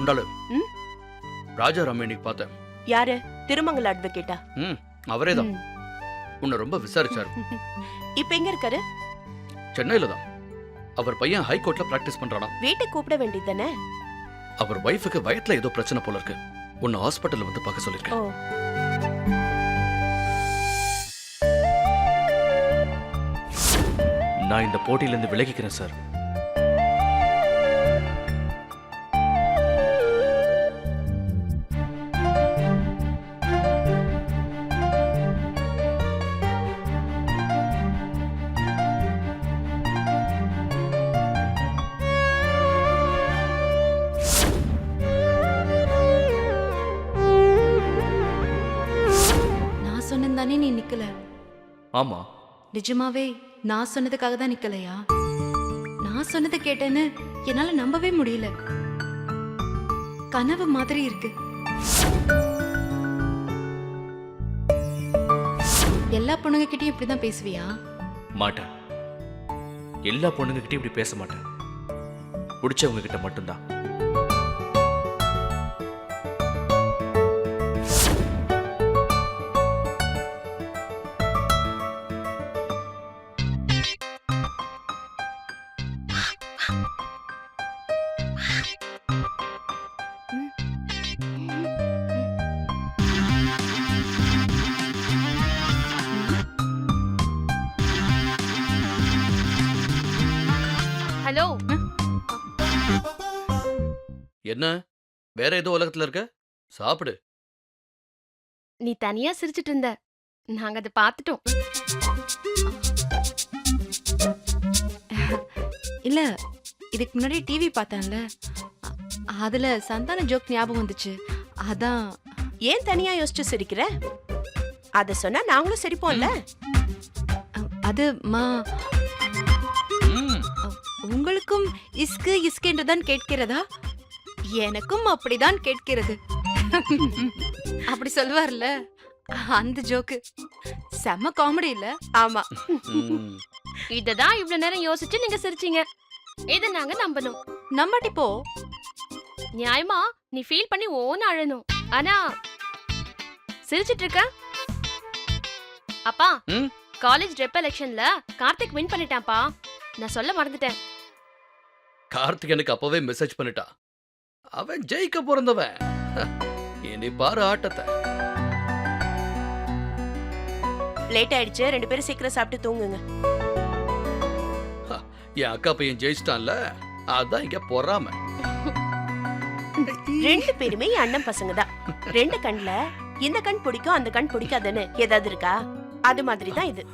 ஆண்டாளு ம்? ராஜாராம் இன்னைக்கு பார்த்தேன். யாரு? திருமங்கல அட்வொகேட்டா? அவரேதான். உன்னை ரொம்ப விசாரிச்சாரு. இப்ப எங்க இருக்காரு? சென்னையில தான். அவர் பையன் ஹைகோர்ட்ல பிராக்டிஸ் பண்றானா. வீட்டுக்கு கூப்பிட வேண்டியதானே? அவர் வைஃபுக்கு வயத்துல ஏதோ பிரச்சனை போல இருக்கு. உன்னை ஹாஸ்பிட்டல்ல வந்து பார்க்க சொல்லிருக்கேன். ஓ, நான் இந்த போட்டியில இருந்து விலகிக்கிறேன் சார். நான் சொன்னதானே நீ நிக்கல? ஆமா, நிஜமாவே நான் சொன்னதுக்காக தான் நிக்கலையா? நான் சொன்னதை கேட்டேன்னு என்னால நம்பவே முடியல. கனவு மாதிரி இருக்கு. எல்லா பொண்ணுங்க கிட்டயும் இப்படிதான் பேசுவியா? மாட்டேன். எல்லா பொண்ணுங்க கிட்டயும் இப்படி பேச மாட்டேன். பிடிச்சவங்க கிட்ட மட்டும்தான். ஹலோ. என்ன வேற ஏதோ உலகத்துல இருக்க? சாப்பிடு. நீ தனியா சிரிச்சிட்டு இருந்த, நாங்க அதை பார்த்துட்டோம். இல்ல, இதுக்கு முன்னாடி டிவி பார்த்தேன்ல, அதுல சந்தான ஜோக் ஞாபகம் வந்துச்சு. அதான். ஏன் தனியா யோசிச்சு சிரிக்கிற? அத சொன்னா நாங்களும் சிரிப்போம்ல. அது மா, ம், உங்களுக்கும் இஸ்கு இஸ்கென்றுதான் கேட்கிறதா? எனக்கும் அப்படிதான் கேட்கிறது. அப்படி சொல்வார்ல, அந்த ஜோக்கு செம்ம காமெடி இல்ல? ஆமா. ம். இததான் இவ்வளவு நேரம் யோசிச்சு நீங்க சிரிச்சீங்க. இத நாங்க நம்பணும். நம்பாட்டி போ. நியாயமா நீ ஃபீல் பண்ணி ஓன்னு அழணும். ஆனா சிரிச்சிட்டு இருக்க. அப்பா, ம்? காலேஜ் ரெப் எலெக்ஷன்ல கார்த்திக் வின் பண்ணிட்டான்ப்பா. நான் சொல்ல மறந்துட்டேன். கார்த்திக் எனக்கு அப்பவே மெசேஜ் பண்ணிட்டா. அவன் ஜெயிக்க பிறந்தவன். இனி பாரு ஆட்டத்தை. லேட் ஆயிடுச்சு, 2 பேரும் சீக்கிரம் சாப்பிட்டு தூங்குங்க. என் அக்கா பையன் ஜெயிச்சிட்டான்ல, அதான் இங்க பொறாம. 2 பேருமே என் அண்ணன் பசங்க தான். 2 கண்ல இந்த கண் பிடிக்கும் அந்த கண் பிடிக்காதுன்னு ஏதாவது இருக்கா? அது மாதிரி தான் இது.